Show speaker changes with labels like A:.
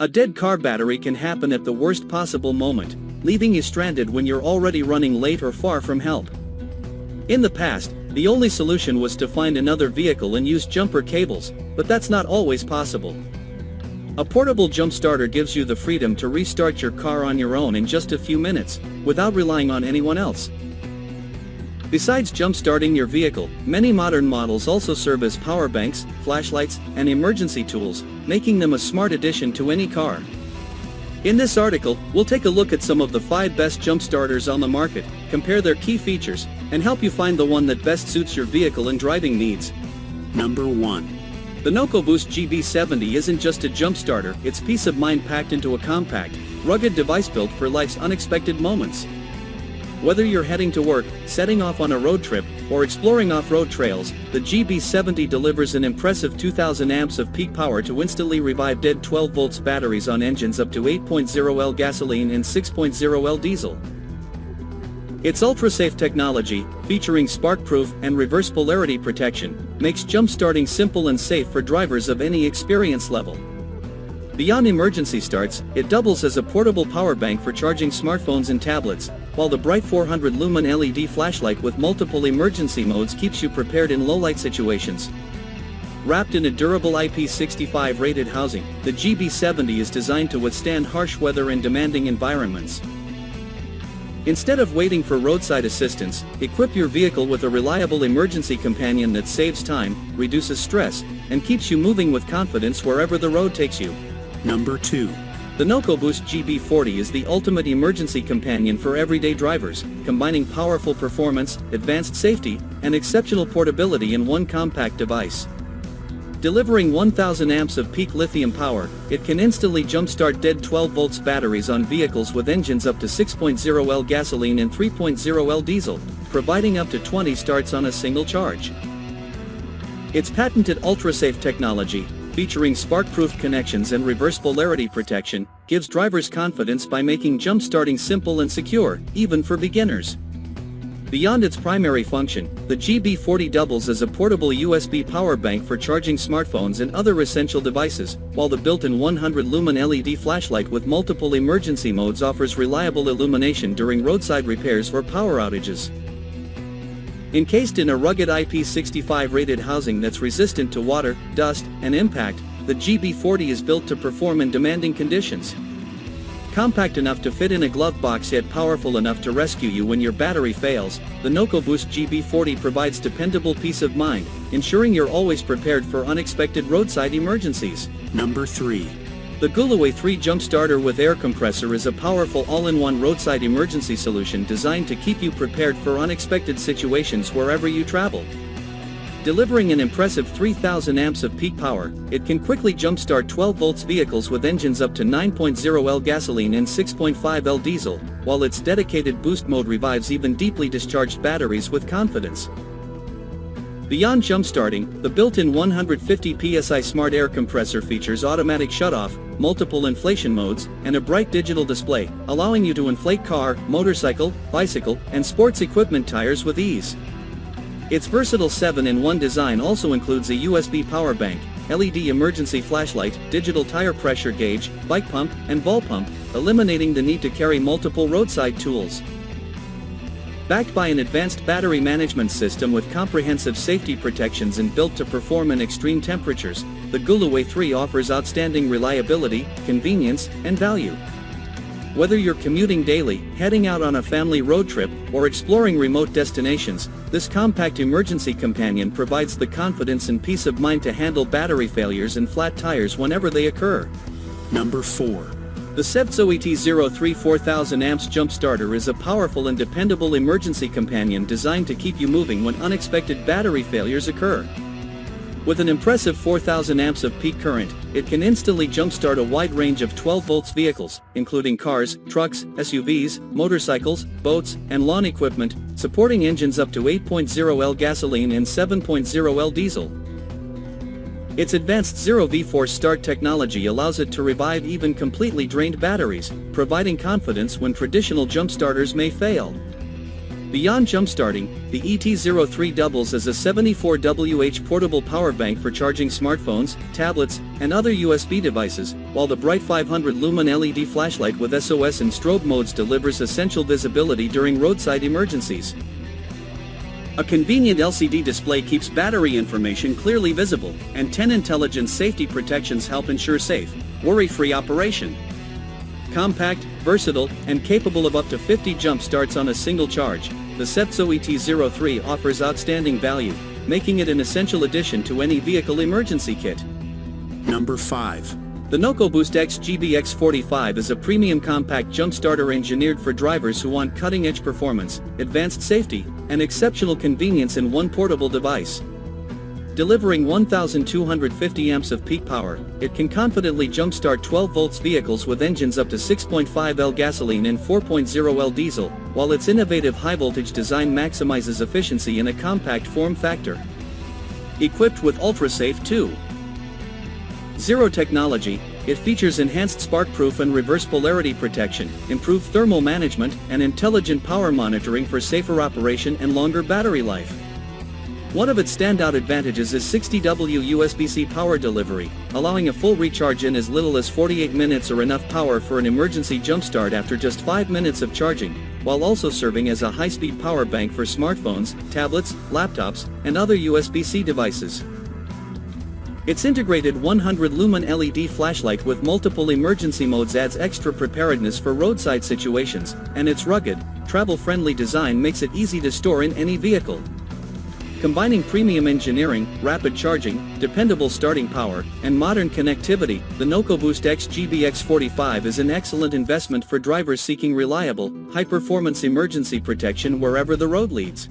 A: A dead car battery can happen at the worst possible moment, leaving you stranded when you're already running late or far from help. In the past, the only solution was to find another vehicle and use jumper cables, but that's not always possible. A portable jump starter gives you the freedom to restart your car on your own in just a few minutes, without relying on anyone else. Besides jump-starting your vehicle, many modern models also serve as power banks, flashlights, and emergency tools, making them a smart addition to any car. In this article, we'll take a look at some of the 5 best jump starters on the market, compare their key features, and help you find the one that best suits your vehicle and driving needs.
B: Number 1.
A: The NOCO Boost GB70 isn't just a jump starter, it's peace of mind packed into a compact, rugged device built for life's unexpected moments. Whether you're heading to work, setting off on a road trip, or exploring off-road trails, the GB70 delivers an impressive 2000 amps of peak power to instantly revive dead 12 volts batteries on engines up to 8.0L gasoline and 6.0L diesel. Its ultra-safe technology, featuring spark-proof and reverse polarity protection, makes jump-starting simple and safe for drivers of any experience level. Beyond emergency starts, it doubles as a portable power bank for charging smartphones and tablets, while the bright 400 lumen LED flashlight with multiple emergency modes keeps you prepared in low-light situations. Wrapped in a durable IP65 rated housing, the GB70 is designed to withstand harsh weather and demanding environments. Instead of waiting for roadside assistance, equip your vehicle with a reliable emergency companion that saves time, reduces stress, and keeps you moving with confidence wherever the road takes you.
B: Number 2.
A: The NOCO Boost GB40 is the ultimate emergency companion for everyday drivers, combining powerful performance, advanced safety, and exceptional portability in one compact device. Delivering 1000 amps of peak lithium power, it can instantly jumpstart dead 12 volts batteries on vehicles with engines up to 6.0L gasoline and 3.0L diesel, providing up to 20 starts on a single charge. Its patented ultra-safe technology, featuring spark-proof connections and reverse polarity protection, gives drivers confidence by making jump-starting simple and secure, even for beginners. Beyond its primary function, the GB40 doubles as a portable USB power bank for charging smartphones and other essential devices, while the built-in 100 lumen LED flashlight with multiple emergency modes offers reliable illumination during roadside repairs or power outages. Encased in a rugged IP65 rated housing that's resistant to water, dust, and impact, the GB40 is built to perform in demanding conditions. Compact enough to fit in a glove box yet powerful enough to rescue you when your battery fails, the NOCO Boost GB40 provides dependable peace of mind, ensuring you're always prepared for unexpected roadside emergencies.
B: Number 3.
A: The GOOLOO A3 jump starter with air compressor is a powerful all-in-one roadside emergency solution designed to keep you prepared for unexpected situations wherever you travel. Delivering an impressive 3000 amps of peak power, it can quickly jumpstart 12 volts vehicles with engines up to 9.0L gasoline and 6.5L diesel, while its dedicated boost mode revives even deeply discharged batteries with confidence. Beyond jumpstarting, the built-in 150 psi smart air compressor features automatic shutoff, multiple inflation modes, and a bright digital display, allowing you to inflate car, motorcycle, bicycle, and sports equipment tires with ease. Its versatile 7-in-1 design also includes a USB power bank, LED emergency flashlight, digital tire pressure gauge, bike pump, and ball pump, eliminating the need to carry multiple roadside tools. Backed by an advanced battery management system with comprehensive safety protections and built to perform in extreme temperatures, the GOOLOO A3 offers outstanding reliability, convenience, and value. Whether you're commuting daily, heading out on a family road trip, or exploring remote destinations, this compact emergency companion provides the confidence and peace of mind to handle battery failures and flat tires whenever they occur.
B: Number 4.
A: The ZEVZO ET03 4000 amps jump starter is a powerful and dependable emergency companion designed to keep you moving when unexpected battery failures occur. With an impressive 4000 amps of peak current, it can instantly jumpstart a wide range of 12 volts vehicles, including cars, trucks, SUVs, motorcycles, boats, and lawn equipment, supporting engines up to 8.0L gasoline and 7.0L diesel. Its advanced zero V-force start technology allows it to revive even completely drained batteries, providing confidence when traditional jump starters may fail. Beyond jumpstarting, the ET03 doubles as a 74Wh portable power bank for charging smartphones, tablets, and other USB devices, while the bright 500 lumen LED flashlight with SOS and strobe modes delivers essential visibility during roadside emergencies. A convenient LCD display keeps battery information clearly visible, and 10 intelligent safety protections help ensure safe, worry-free operation. Compact, versatile, and capable of up to 50 jump starts on a single charge, the ZEVZO ET03 offers outstanding value, making it an essential addition to any vehicle emergency kit.
B: Number 5.
A: The NOCO Boost X GBX45 is a premium compact jump starter engineered for drivers who want cutting-edge performance, advanced safety, and exceptional convenience in one portable device. Delivering 1,250 amps of peak power, it can confidently jumpstart 12 volts vehicles with engines up to 6.5L gasoline and 4.0L diesel, while its innovative high-voltage design maximizes efficiency in a compact form factor. Equipped with ultra-safe 2.0 technology, it features enhanced spark-proof and reverse polarity protection, improved thermal management, and intelligent power monitoring for safer operation and longer battery life. One of its standout advantages is 60W USB-C power delivery, allowing a full recharge in as little as 48 minutes or enough power for an emergency jumpstart after just 5 minutes of charging, while also serving as a high-speed power bank for smartphones, tablets, laptops, and other USB-C devices. Its integrated 100 lumen LED flashlight with multiple emergency modes adds extra preparedness for roadside situations, and its rugged, travel-friendly design makes it easy to store in any vehicle. Combining premium engineering, rapid charging, dependable starting power, and modern connectivity, the NOCO Boost X GBX45 is an excellent investment for drivers seeking reliable, high-performance emergency protection wherever the road leads.